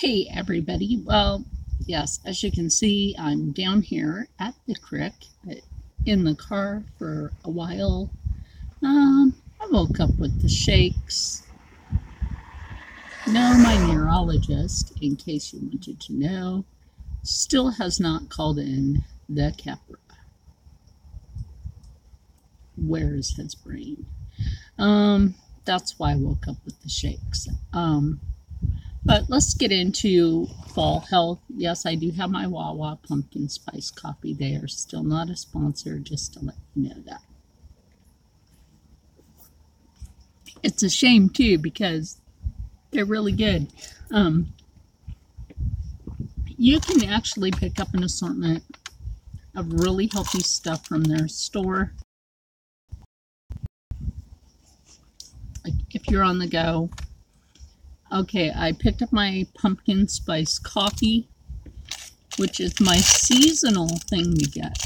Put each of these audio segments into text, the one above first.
Hey everybody, well, yes, as you can see, I'm down here at the creek in the car for a while. I woke up with the shakes. No, my neurologist, in case you wanted to know, still has not called in the Capra. Where's his brain? That's why I woke up with the shakes. But let's get into fall health. Yes, I do have my Wawa pumpkin spice coffee. They are still not a sponsor, just to let you know that. It's a shame too because they're really good. You can actually pick up an assortment of really healthy stuff from their store. Like if you're on the go. Okay, I picked up my pumpkin spice coffee, which is my seasonal thing to get.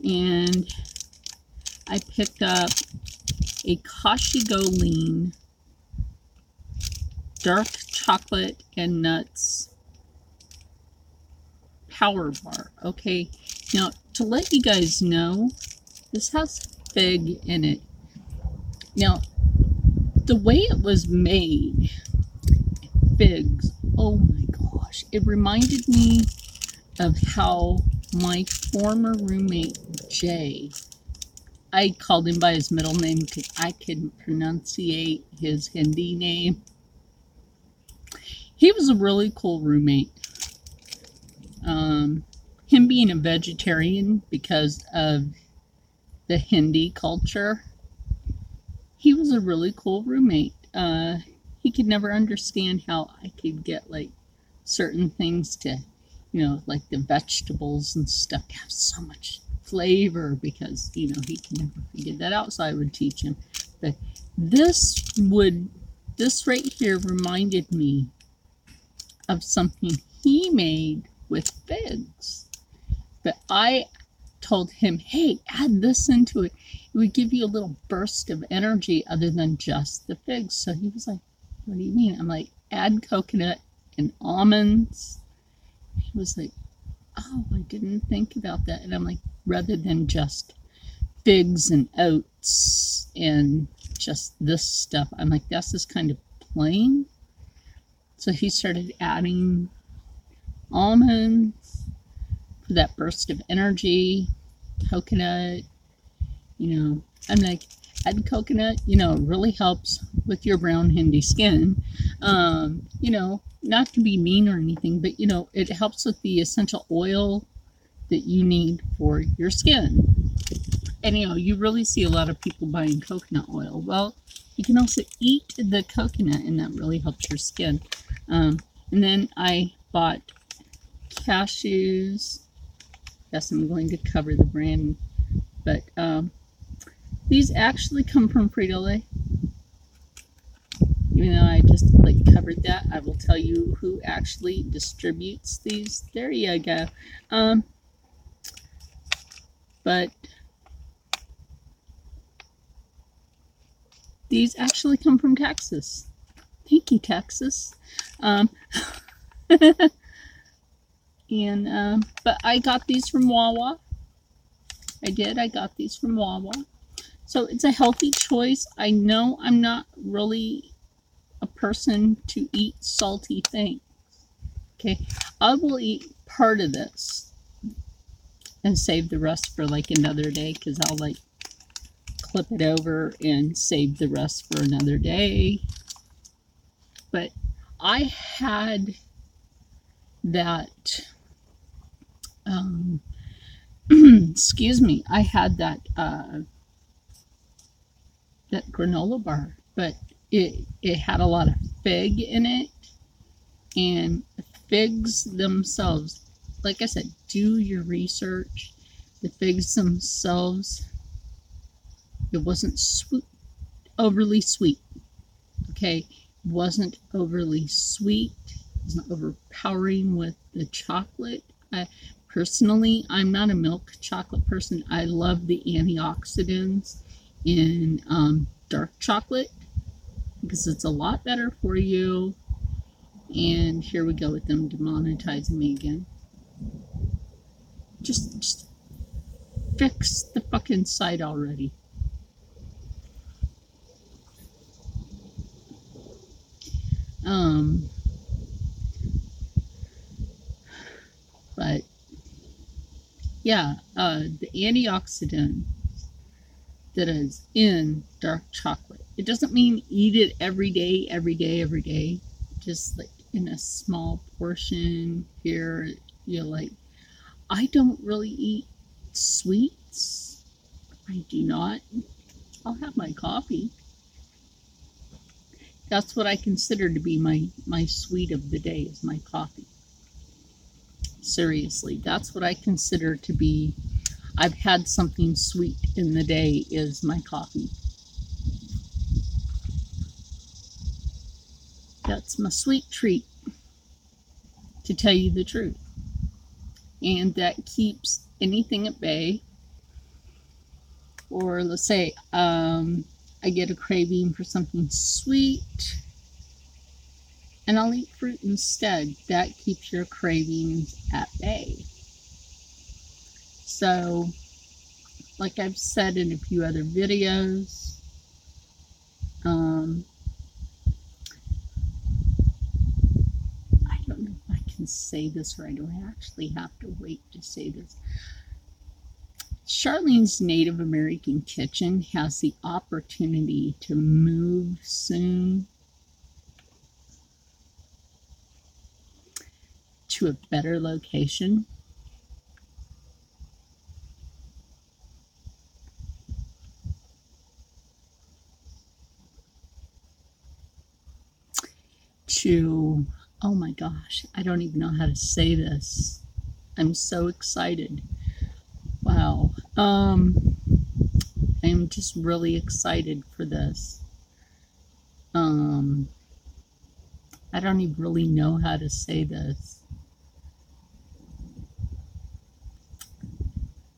And I picked up a Kashigo dark chocolate and nuts power bar. Okay, now to let you guys know, this has fig in it. Now, the way it was made, figs, oh my gosh, it reminded me of how my former roommate, Jay, I called him by his middle name because I couldn't pronunciate his Hindi name. He was a really cool roommate. Him being a vegetarian because of the Hindi culture, he was a really cool roommate. He could never understand how I could get like certain things to, like the vegetables and stuff have so much flavor because, he can never figure that out. So I would teach him. But this right here reminded me of something he made with figs. But I told him, hey, add this into it. It would give you a little burst of energy other than just the figs. So he was like, what do you mean? I'm like, add coconut and almonds. He was like, oh, I didn't think about that. And I'm like, rather than just figs and oats and just this stuff, I'm like, that's just kind of plain. So he started adding almonds for that burst of energy, coconut. I'm like, add coconut, it really helps with your brown Hindi skin. Not to be mean or anything, but, it helps with the essential oil that you need for your skin. And, you really see a lot of people buying coconut oil. Well, you can also eat the coconut, and that really helps your skin. And then I bought cashews. Yes, I'm going to cover the brand, but these actually come from Frito-Lay. Even though I just covered that, I will tell you who actually distributes these. There you go. But these actually come from Texas. Thank you, Texas. But I got these from Wawa. I got these from Wawa. So it's a healthy choice. I know I'm not really a person to eat salty things. Okay, I will eat part of this and save the rest for another day because I'll clip it over and save the rest for another day. But I had that excuse me, I had that that granola bar, but it had a lot of fig in it, and figs themselves, like I said, do your research. The figs themselves, it wasn't overly sweet. Okay, it wasn't overly sweet. It wasn't overpowering with the chocolate. Personally, I'm not a milk chocolate person. I love the antioxidants in dark chocolate because it's a lot better for you And here we go with them demonetizing me again. Just fix the fucking site already. But yeah, the antioxidant that is in dark chocolate. It doesn't mean eat it every day, every day, every day. Just like in a small portion here. You're like, I don't really eat sweets. I do not. I'll have my coffee. That's what I consider to be my sweet of the day, is my coffee. Seriously, that's what I consider to be. I've had something sweet in the day, is my coffee. That's my sweet treat, to tell you the truth. And that keeps anything at bay. Or let's say I get a craving for something sweet, and I'll eat fruit instead. That keeps your cravings at bay. So, like I've said in a few other videos, I don't know if I can say this or do I actually have to wait to say this. Charlene's Native American Kitchen has the opportunity to move soon to a better location. Oh my gosh, I don't even know how to say this. I'm so excited. Wow. I'm just really excited for this. I don't even really know how to say this.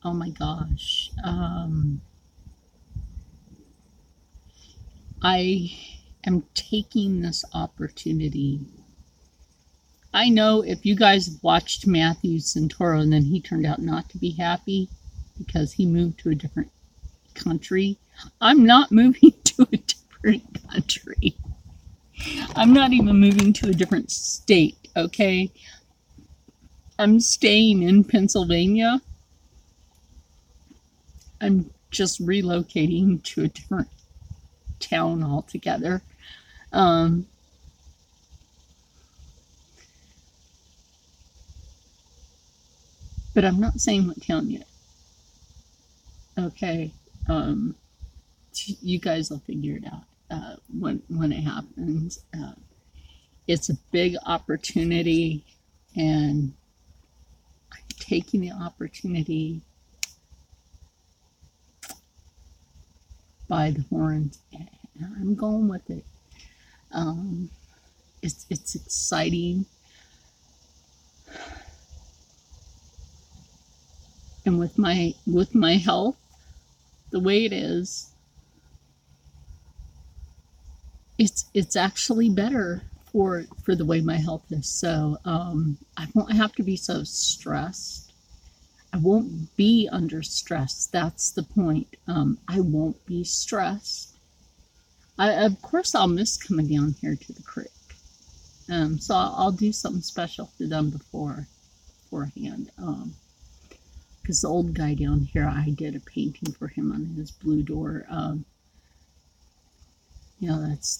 Oh my gosh. I am taking this opportunity. I know if you guys watched Matthew Santoro and then he turned out not to be happy because he moved to a different country. I'm not moving to a different country. I'm not even moving to a different state, okay? I'm staying in Pennsylvania. I'm just relocating to a different town altogether. But I'm not saying what town yet. Okay. You guys will figure it out when it happens. It's a big opportunity, and I'm taking the opportunity by the horns, and I'm going with it. It's exciting, and with my health the way it is, it's actually better for the way my health is. So I won't have to be so stressed. I won't be under stress. That's the point. I won't be stressed. Of course, I'll miss coming down here to the creek. So I'll do something special for them beforehand. Because the old guy down here, I did a painting for him on his blue door.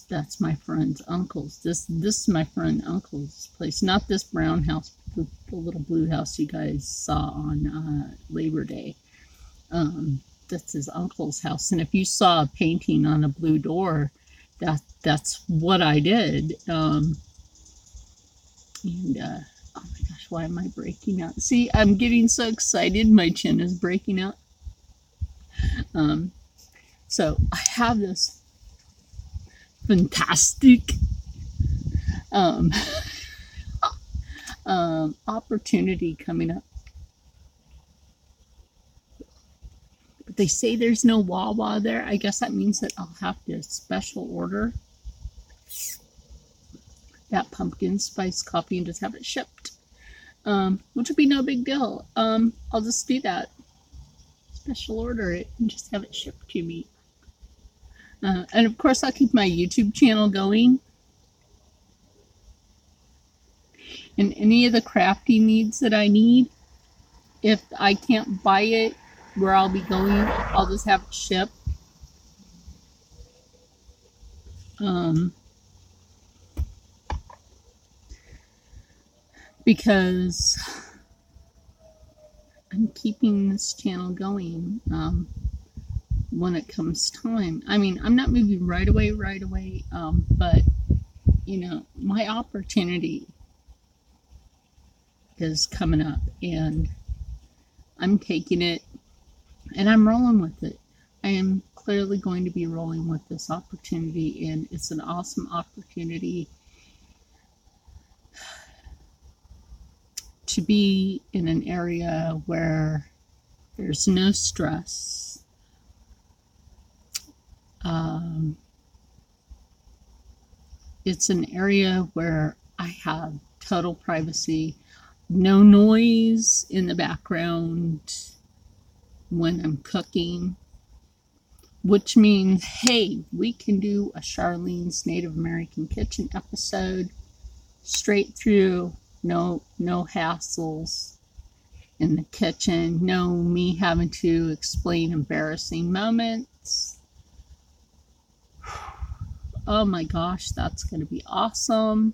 That's my friend's uncle's. This is my friend uncle's place. Not this brown house, the little blue house you guys saw on Labor Day. That's his uncle's house. And if you saw a painting on a blue door, that's what I did. Oh my gosh, why am I breaking out? See, I'm getting so excited, my chin is breaking out. So I have this fantastic opportunity coming up. But they say there's no Wawa there. I guess that means that I'll have to special order. that pumpkin spice coffee and just have it shipped, which would be no big deal. I'll just do that. Special order it and just have it shipped to me. And of course, I'll keep my YouTube channel going. And any of the crafty needs that I need, if I can't buy it where I'll be going, I'll just have it shipped. Because I'm keeping this channel going when it comes time. I mean, I'm not moving right away, but, you know, my opportunity is coming up, and I'm taking it, and I'm rolling with it. I am clearly going to be rolling with this opportunity, and it's an awesome opportunity to be in an area where there's no stress. It's an area where I have total privacy, no noise in the background when I'm cooking, which means, hey, we can do a Charlene's Native American Kitchen episode straight through, no hassles in the kitchen, no me having to explain embarrassing moments. Oh my gosh, that's going to be awesome,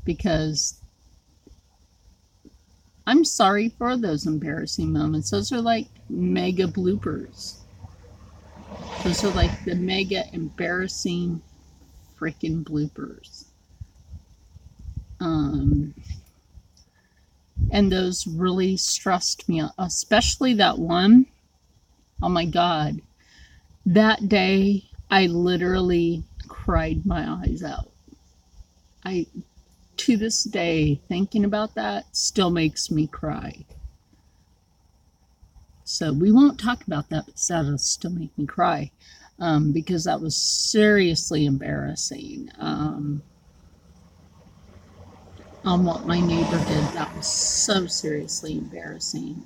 because I'm sorry for those embarrassing moments. Those are like mega bloopers. Those are like the mega embarrassing freaking bloopers. And those really stressed me out, especially that one. Oh my God. That day, I literally cried my eyes out. To this day, thinking about that still makes me cry. So we won't talk about that, but that'll still make me cry, because that was seriously embarrassing. On what my neighbor did, that was so seriously embarrassing.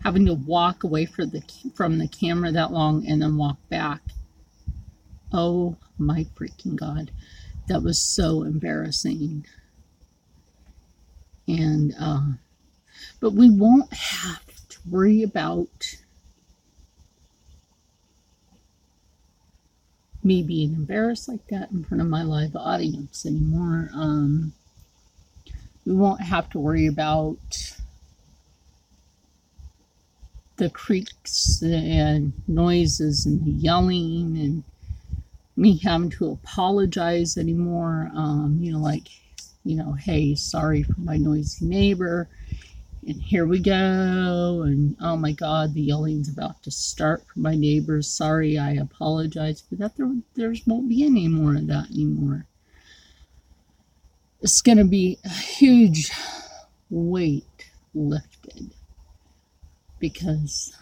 Having to walk away from the camera that long and then walk back. Oh my freaking God. That was so embarrassing. And, but we won't have to worry about me being embarrassed like that in front of my live audience anymore. We won't have to worry about the creaks and noises and the yelling and me having to apologize anymore. Hey, sorry for my noisy neighbor, and here we go, and oh my God, the yelling's about to start from my neighbors. Sorry, I apologize for that. There won't be any more of that anymore. It's going to be a huge weight lifted, because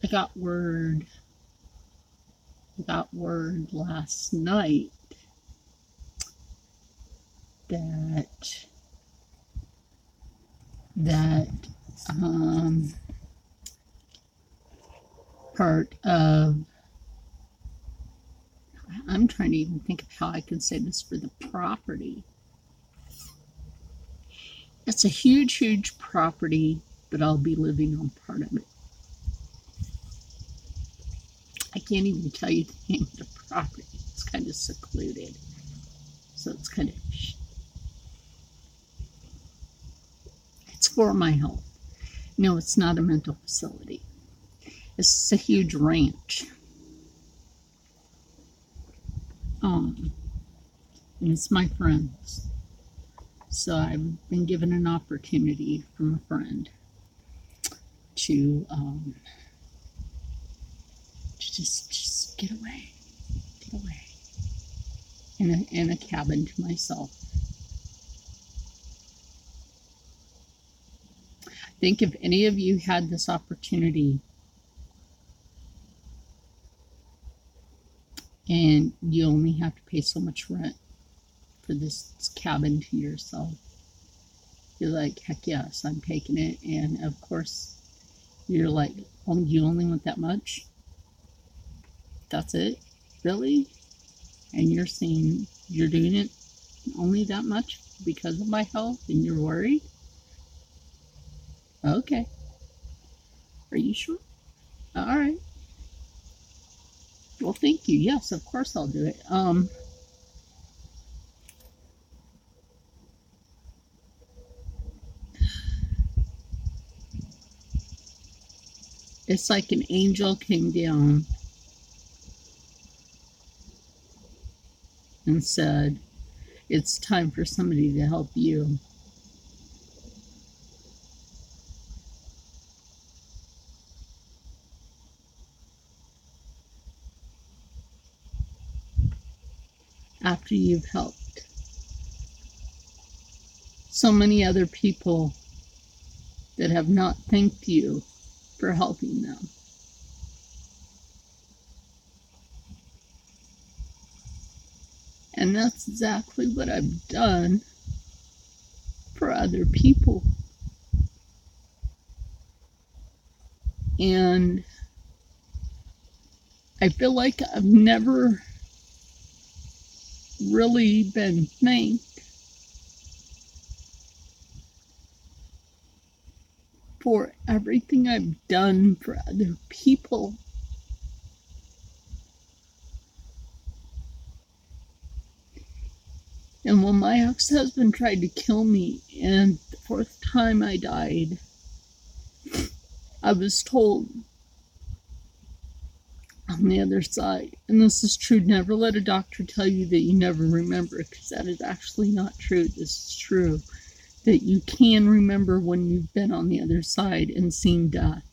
I got word last night that part of, I'm trying to even think of how I can say this for the property. It's a huge property, but I'll be living on part of it. I can't even tell you the name of the property. It's kind of secluded. So it's kind of, it's for my health. No, it's not a mental facility. It's a huge ranch. And it's my friend's. So I've been given an opportunity from a friend to just get away in a cabin to myself. I think if any of you had this opportunity and you only have to pay so much rent for this cabin to yourself. You're like, heck yes, I'm taking it. And of course, you're like, oh, you only want that much? That's it? Really? And you're saying you're doing it only that much because of my health and you're worried? Okay. Are you sure? All right. Well, thank you. Yes, of course I'll do it. It's like an angel came down and said, it's time for somebody to help you. After you've helped so many other people that have not thanked you for helping them. And that's exactly what I've done for other people. And I feel like I've never really been thanked for everything I've done for other people. And when my ex-husband tried to kill me, and the fourth time I died, I was told on the other side, and this is true, never let a doctor tell you that you never remember, because that is actually not true. This is true, that you can remember when you've been on the other side and seen death.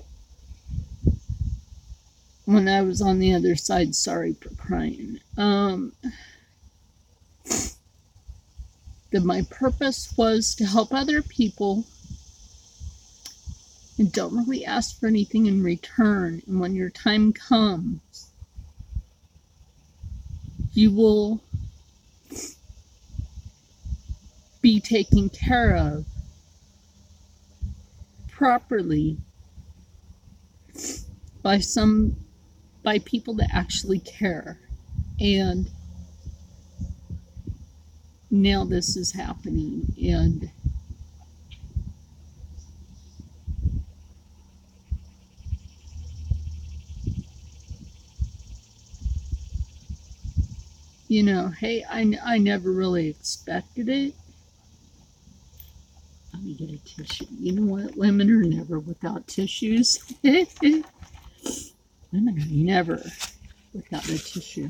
When I was on the other side, sorry for crying, that my purpose was to help other people and don't really ask for anything in return. And when your time comes, you will be taken care of properly by people that actually care. And now this is happening, and you know, hey, I never really expected it. Let me get a tissue. You know what? Women are never without tissues. Women are never without a tissue.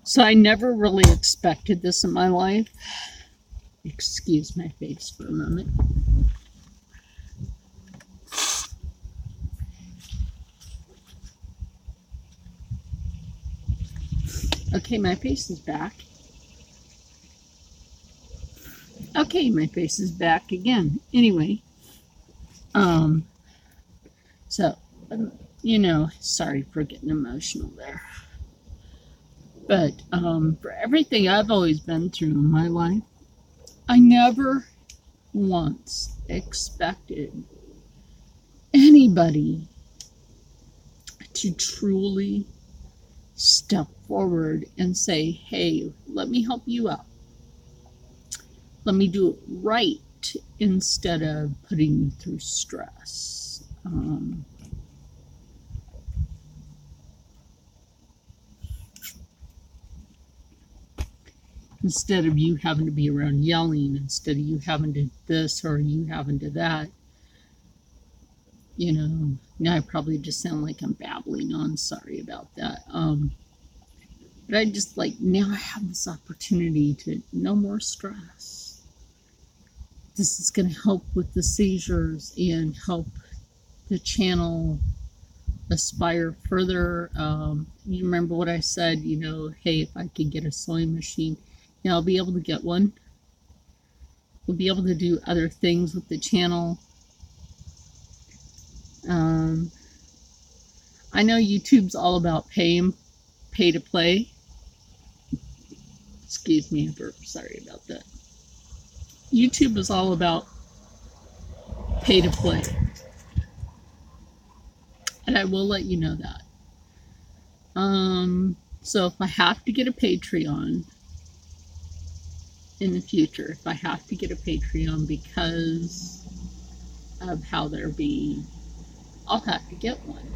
So I never really expected this in my life. Excuse my face for a moment. Okay, my face is back. Okay, my face is back again. Anyway, so, you know, sorry for getting emotional there. But for everything I've always been through in my life, I never once expected anybody to truly step forward and say, hey, let me help you out. Let me do it right instead of putting you through stress. Instead of you having to be around yelling, instead of you having to this or you having to that. You know, now I probably just sound like I'm babbling on. Sorry about that. But I just like, now I have this opportunity to no more stress. This is going to help with the seizures and help the channel aspire further. You remember what I said, you know, hey, if I could get a sewing machine, you know, I'll be able to get one. We'll be able to do other things with the channel. I know YouTube's all about paying pay to play. Excuse me, sorry about that. YouTube is all about pay to play. And I will let you know that. So if I have to get a Patreon in the future, if I have to get a Patreon because of how they're being, I'll have to get one.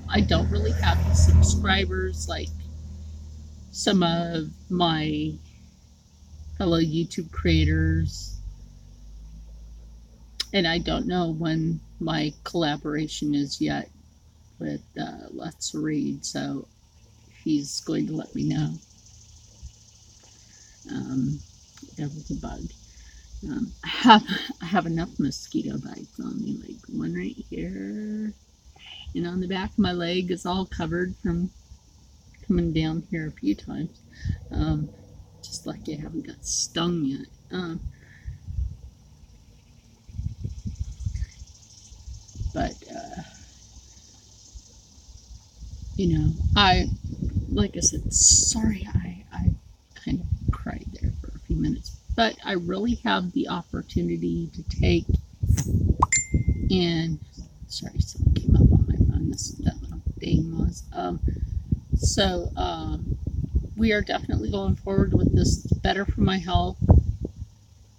I don't really have the subscribers like some of my fellow YouTube creators, and I don't know when my collaboration is yet with Let's Read, so he's going to let me know. That was a bug. I have enough mosquito bites on me, like one right here, and on the back of my leg is all covered from coming down here a few times. Just lucky I haven't got stung yet. But you know, like I said, sorry, I kind of cried there for a few minutes, but I really have the opportunity to take and, sorry, someone came up on my phone, that little ding was, we are definitely going forward with this. It's better for my health.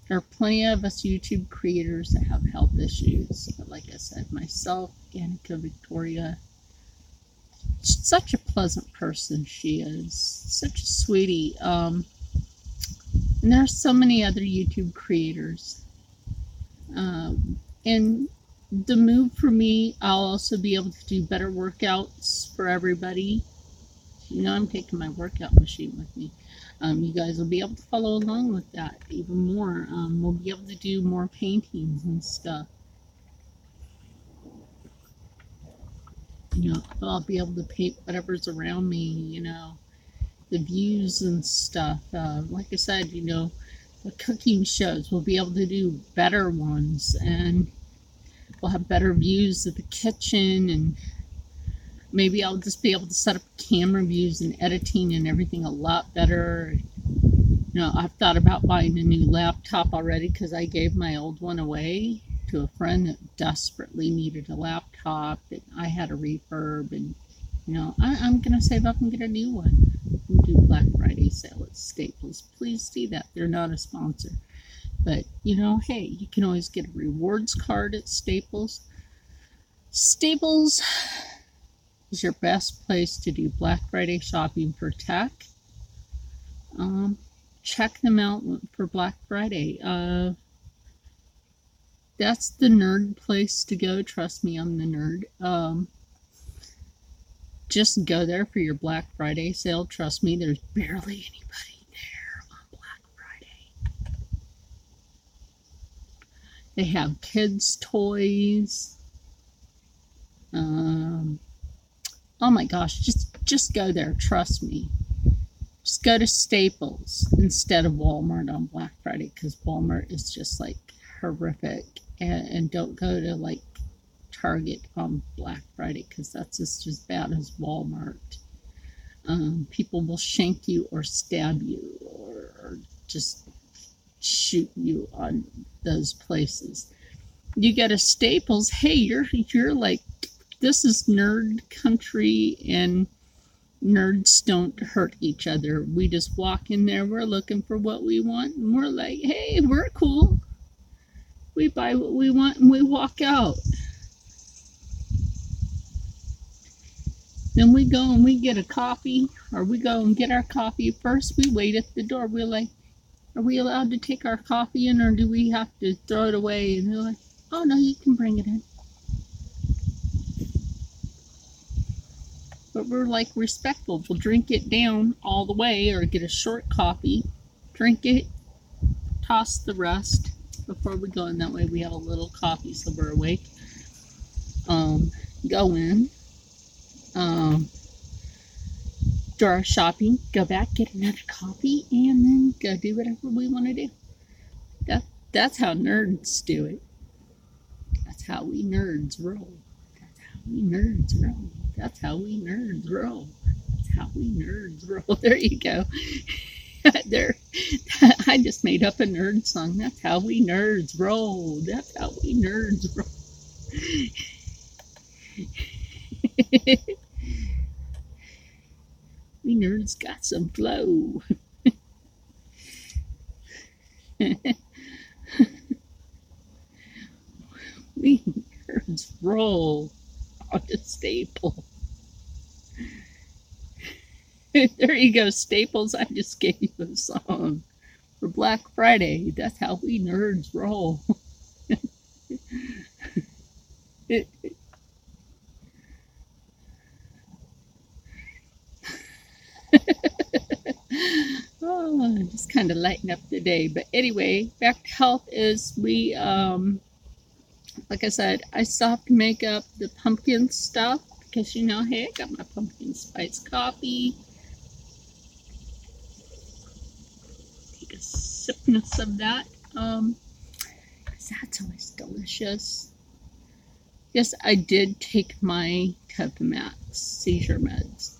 There are plenty of us YouTube creators that have health issues, but like I said, myself, Annika Victoria, such a pleasant person she is, such a sweetie. And there's so many other YouTube creators. And the move for me, I'll also be able to do better workouts for everybody. You know, I'm taking my workout machine with me. You guys will be able to follow along with that even more. We'll be able to do more paintings and stuff. You know, I'll be able to paint whatever's around me, you know, the views and stuff. Like I said, you know, the cooking shows, we'll be able to do better ones, and we'll have better views of the kitchen, and maybe I'll just be able to set up camera views and editing and everything a lot better. You know, I've thought about buying a new laptop already because I gave my old one away to a friend that desperately needed a laptop, and I had a refurb, and you know, I'm gonna save up and get a new one. We do Black Friday sale at Staples. Please see that. They're not a sponsor, but you know, hey, you can always get a rewards card at Staples. Staples is your best place to do Black Friday shopping for tech. Check them out for Black Friday. That's the nerd place to go. Trust me, I'm the nerd. Just go there for your Black Friday sale. Trust me, there's barely anybody there on Black Friday. They have kids' toys. Oh my gosh, just go there. Trust me. Just go to Staples instead of Walmart on Black Friday, because Walmart is just like horrific. And don't go to like Target on Black Friday, because that's just as bad as Walmart. People will shank you or stab you or just shoot you on those places. You go to Staples, hey, you're like, this is nerd country, and nerds don't hurt each other. We just walk in there, we're looking for what we want, and we're like, hey, we're cool. We buy what we want and we walk out. Then we go and we get a coffee, or we go and get our coffee. First, we wait at the door. We're like, are we allowed to take our coffee in, or do we have to throw it away? And they're like, oh no, you can bring it in. But we're like respectful. We'll drink it down all the way, or get a short coffee, drink it, toss the rest before we go in. That way we have a little coffee so we're awake. Go in, do our shopping, go back, get another coffee, and then go do whatever we want to do. That's how nerds do it. That's how we nerds roll. That's how we nerds roll. That's how we nerds roll. That's how we nerds roll. There you go. There, I just made up a nerd song. That's how we nerds roll. That's how we nerds roll. We nerds got some flow. We nerds roll on a staple. There you go, Staples. I just gave you a song for Black Friday. That's how we nerds roll. Oh, just kind of lighten up the day. But anyway, back to health is we, like I said, I stopped to make up the pumpkin stuff because, you know, hey, I got my pumpkin spice coffee. Take a sipness of that, because that's always delicious. Yes, I did take my Topamax seizure meds.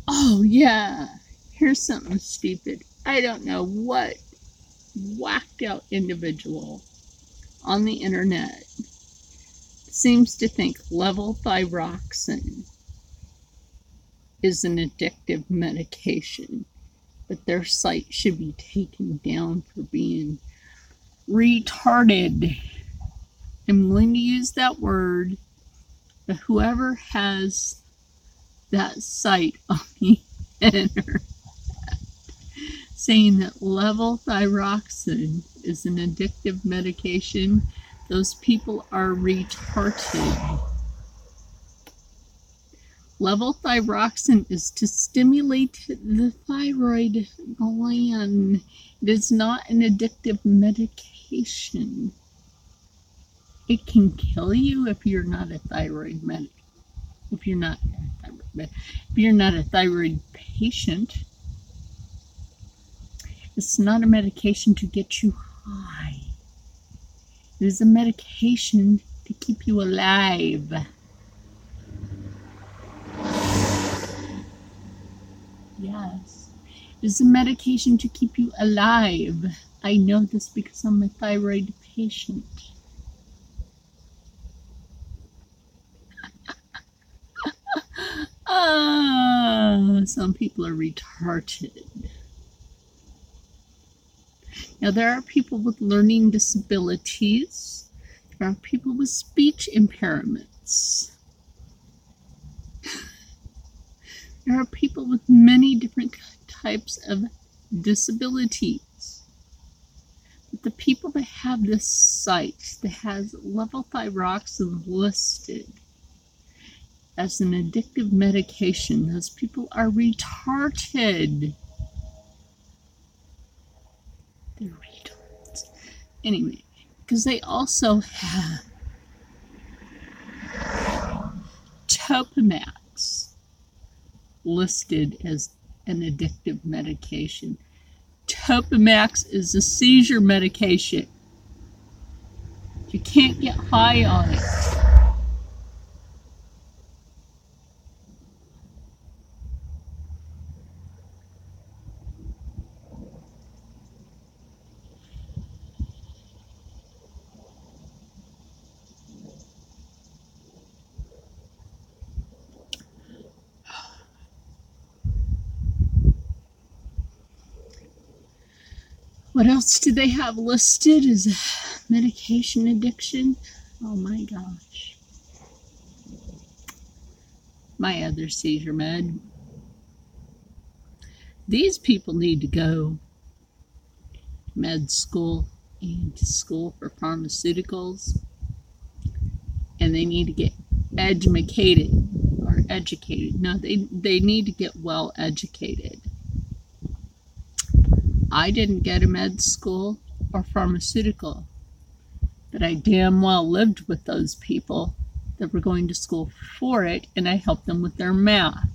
Oh yeah, here's something stupid. I don't know what whacked out individual on the internet seems to think levothyroxine is an addictive medication, but their site should be taken down for being retarded. I'm going to use that word, but whoever has that site on the internet saying that levothyroxine is an addictive medication, those people are retarded. Levothyroxine is to stimulate the thyroid gland. It is not an addictive medication. It can kill you if you're not a thyroid medic. If you're not a thyroid patient. It's not a medication to get you high. It is a medication to keep you alive. Yes. It is a medication to keep you alive. I know this because I'm a thyroid patient. Some people are retarded. Now, there are people with learning disabilities. There are people with speech impairments. There are people with many different types of disabilities. But the people that have this site that has levothyroxine listed as an addictive medication, those people are retarded. They're retards. Anyway, because they also have Topamax listed as an addictive medication. Topamax is a seizure medication. You can't get high on it. What else do they have listed as medication addiction? Oh my gosh. My other seizure med. These people need to go to med school and to school for pharmaceuticals. And they need to get educated. No, they need to get well educated. I didn't get a med school or pharmaceutical, but I damn well lived with those people that were going to school for it, and I helped them with their math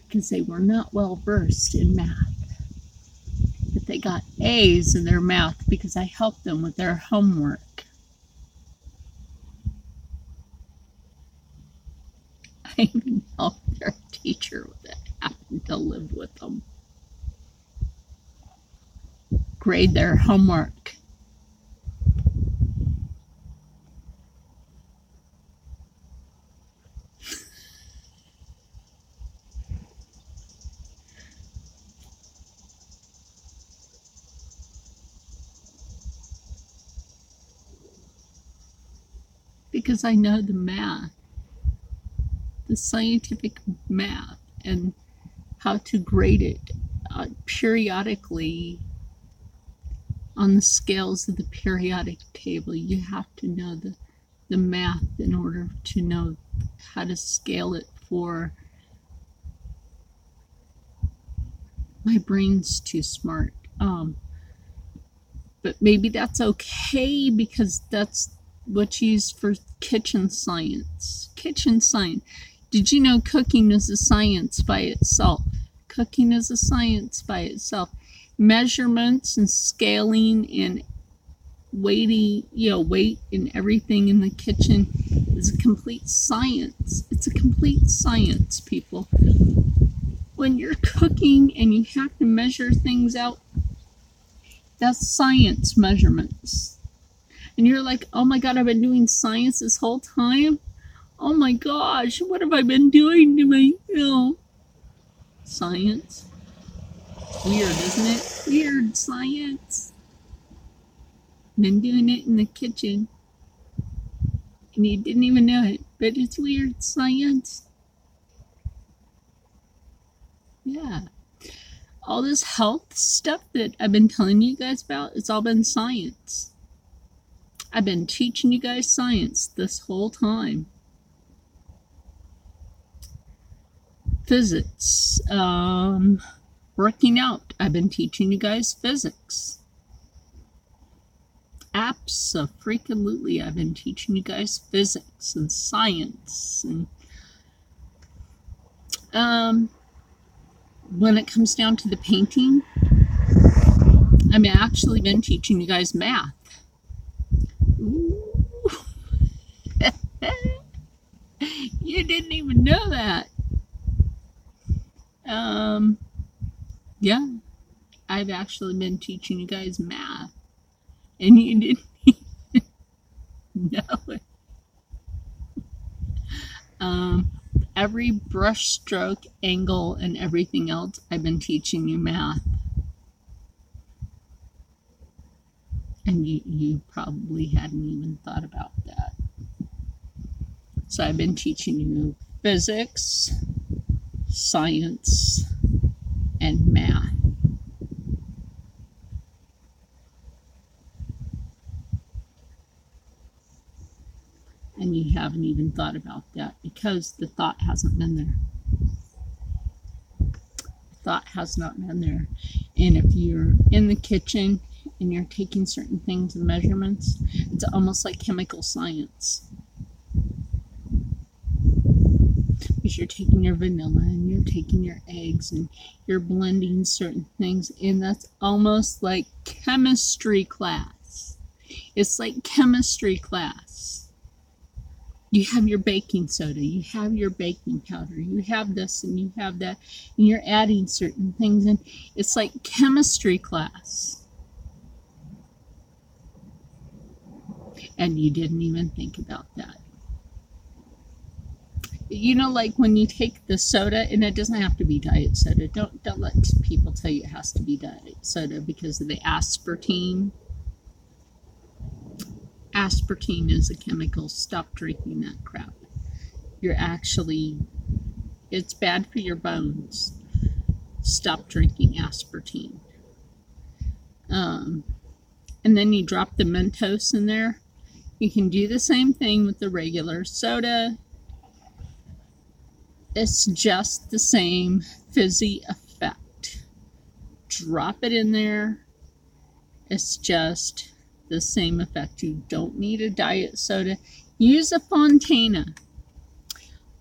because they were not well versed in math. But they got A's in their math because I helped them with their homework. I even helped their teacher that happened to live with them grade their homework. Because I know the math, the scientific math, and how to grade it periodically on the scales of the periodic table. You have to know the math in order to know how to scale it for. My brain's too smart. But maybe that's okay because that's what's used for kitchen science. Kitchen science. Did you know cooking is a science by itself? Cooking is a science by itself. Measurements and scaling and weighting, weight and everything in the kitchen is a complete science. It's a complete science, people. When you're cooking and you have to measure things out, that's science measurements. And you're like, oh my God, I've been doing science this whole time? Oh my gosh, what have I been doing to my, science? Weird, isn't it? Weird science. Been doing it in the kitchen. And you didn't even know it, but it's weird science. Yeah. All this health stuff that I've been telling you guys about, it's all been science. I've been teaching you guys science this whole time. Physics. Working out. I've been teaching you guys physics. Absolutely, I've been teaching you guys physics and science. And when it comes down to the painting, I've actually been teaching you guys math. Ooh. You didn't even know that. Yeah, I've actually been teaching you guys math, and you didn't even know it. Every brush stroke, angle, and everything else, I've been teaching you math. And you probably hadn't even thought about that. So I've been teaching you physics, science, and math. And you haven't even thought about that because the thought hasn't been there. The thought has not been there. And if you're in the kitchen and you're taking certain things and measurements, it's almost like chemical science. Because you're taking your vanilla and you're taking your eggs and you're blending certain things, and that's almost like chemistry class. It's like chemistry class. You have your baking soda, you have your baking powder, you have this and you have that, and you're adding certain things, and it's like chemistry class. And you didn't even think about that. Like when you take the soda, and it doesn't have to be diet soda. Don't let people tell you it has to be diet soda because of the aspartame. Aspartame is a chemical. Stop drinking that crap. It's bad for your bones. Stop drinking aspartame. And then you drop the Mentos in there. You can do the same thing with the regular soda. It's just the same fizzy effect. Drop it in there. It's just the same effect. You don't need a diet soda. Use a Fontana.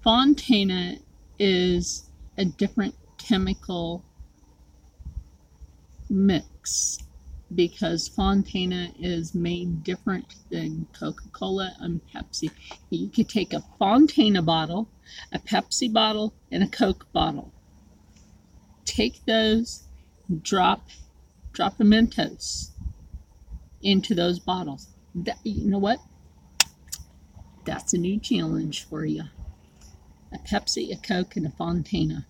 Fontana is a different chemical mix because Fontana is made different than Coca-Cola and Pepsi. You could take a Fontana bottle, a Pepsi bottle, and a Coke bottle. Take those, drop a Mentos into those bottles. You know what? That's a new challenge for you. A Pepsi, a Coke, and a Fontana.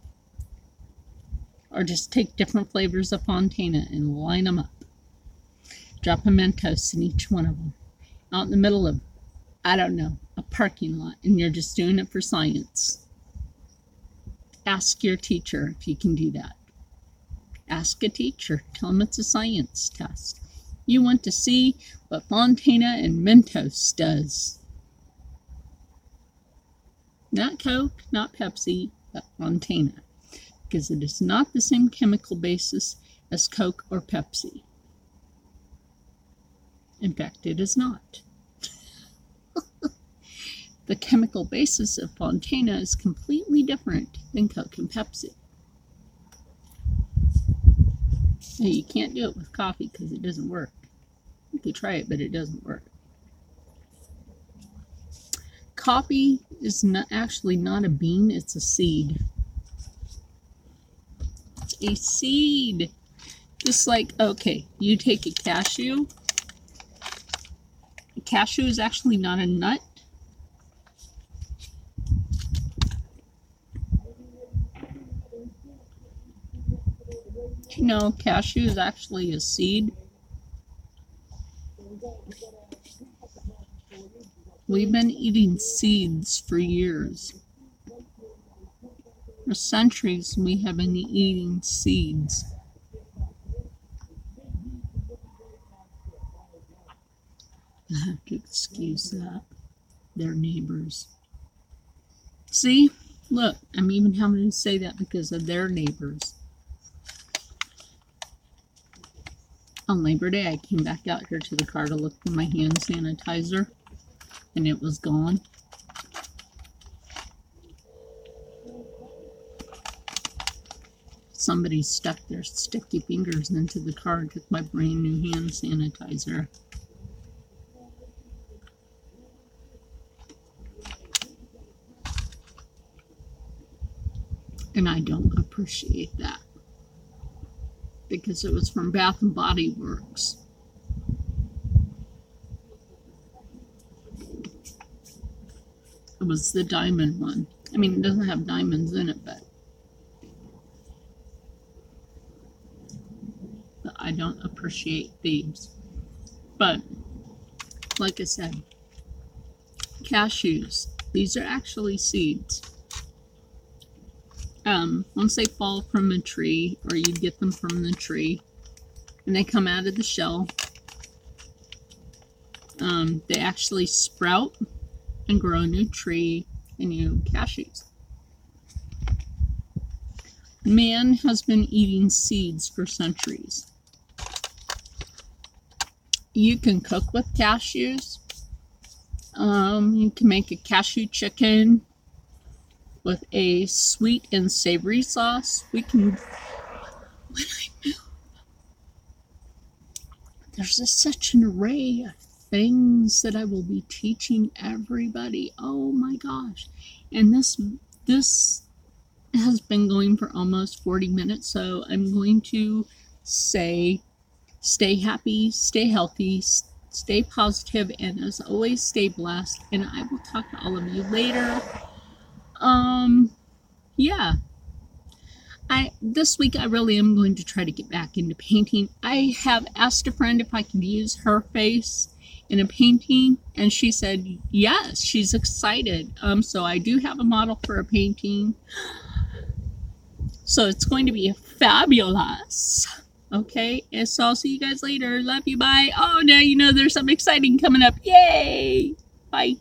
Or just take different flavors of Fontana and line them up. Drop a Mentos in each one of them. Out in the middle of, I don't know, a parking lot. And you're just doing it for science. Ask your teacher if you can do that. Ask a teacher. Tell them it's a science test. You want to see what Fontana and Mentos does. Not Coke, not Pepsi, but Fontana. Because it is not the same chemical basis as Coke or Pepsi. In fact, it is not. The chemical basis of Fontana is completely different than Coke and Pepsi. So you can't do it with coffee because it doesn't work. You could try it, but it doesn't work. Coffee is actually not a bean, it's a seed. It's a seed. Just like, okay, you take a cashew. A cashew is actually not a nut. You know, cashew is actually a seed. We've been eating seeds for years. For centuries, we have been eating seeds. I have to excuse that. They're neighbors. See? Look, I'm even having to say that because of their neighbors. On Labor Day, I came back out here to the car to look for my hand sanitizer, and it was gone. Somebody stuck their sticky fingers into the car and took my brand new hand sanitizer. And I don't appreciate that. Because it was from Bath and Body Works. It was the diamond one. I mean, it doesn't have diamonds in it, but I don't appreciate thieves. But, like I said, cashews, these are actually seeds. Once they fall from a tree, or you get them from the tree, and they come out of the shell, they actually sprout and grow a new tree and new cashews. Man has been eating seeds for centuries. You can cook with cashews. You can make a cashew chicken with a sweet and savory sauce. We can, when I move, there's such an array of things that I will be teaching everybody. Oh my gosh. And this has been going for almost 40 minutes, so I'm going to say stay happy, stay healthy, stay positive, and as always, stay blessed. And I will talk to all of you later. Yeah. This week I really am going to try to get back into painting. I have asked a friend if I could use her face in a painting, and she said yes, she's excited. So I do have a model for a painting. So it's going to be fabulous. Okay, and so I'll see you guys later. Love you, bye. Oh, now you know there's something exciting coming up. Yay! Bye.